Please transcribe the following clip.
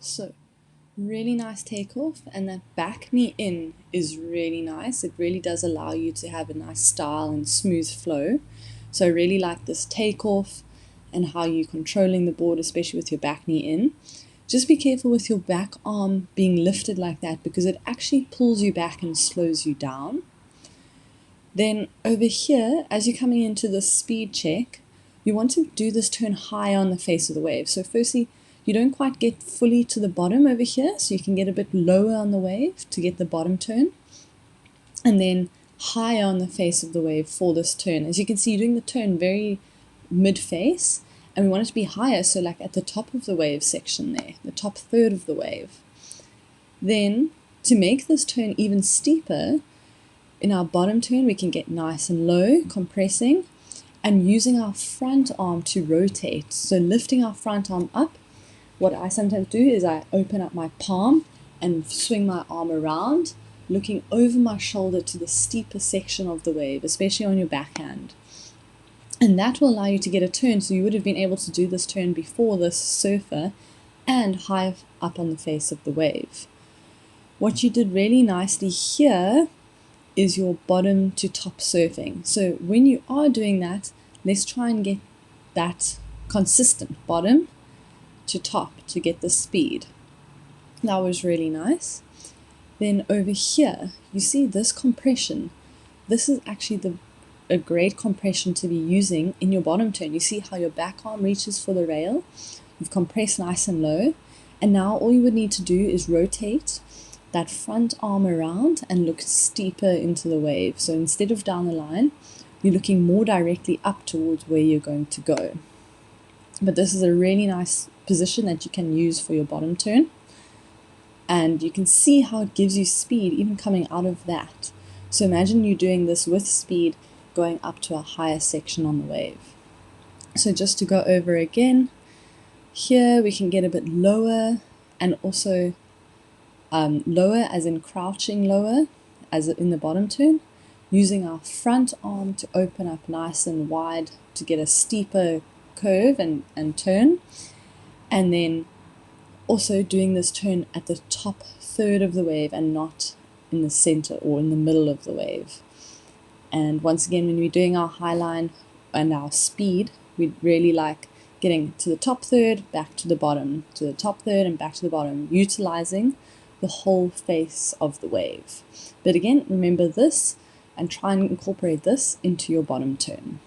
So, really nice takeoff, and that back knee in is really nice. It really does allow you to have a nice style and smooth flow. So I really like this takeoff and how you're controlling the board, especially with your back knee in. Just be careful with your back arm being lifted like that because it actually pulls you back and slows you down. Then over here, as you're coming into the speed check, you want to do this turn high on the face of the wave. So firstly, you don't quite get fully to the bottom over here, so you can get a bit lower on the wave to get the bottom turn. And then higher on the face of the wave for this turn. As you can see, you're doing the turn very mid-face, and we want it to be higher, so like at the top of the wave section there, the top third of the wave. Then, to make this turn even steeper, in our bottom turn, we can get nice and low, compressing, and using our front arm to rotate. So lifting our front arm up, what I sometimes do is I open up my palm and swing my arm around, looking over my shoulder to the steeper section of the wave, especially on your backhand. And that will allow you to get a turn, so you would have been able to do this turn before this surfer and high up on the face of the wave. What you did really nicely here is your bottom to top surfing. So when you are doing that, let's try and get that consistent bottom to top to get the speed. That was really nice. Then over here, you see this compression. This is actually a great compression to be using in your bottom turn. You see how your back arm reaches for the rail? You've compressed nice and low. And now all you would need to do is rotate that front arm around and look steeper into the wave. So instead of down the line, you're looking more directly up towards where you're going to go. But this is a really nice position that you can use for your bottom turn. And you can see how it gives you speed even coming out of that. So imagine you doing this with speed going up to a higher section on the wave. So just to go over again, here we can get a bit lower and also lower as in crouching lower as in the bottom turn, using our front arm to open up nice and wide to get a steeper curve and turn, and then also doing this turn at the top third of the wave and not in the center or in the middle of the wave. And once again, when we're doing our high line and our speed, we'd really like getting to the top third, back to the bottom, to the top third and back to the bottom, utilizing the whole face of the wave. But again, remember this and try and incorporate this into your bottom turn.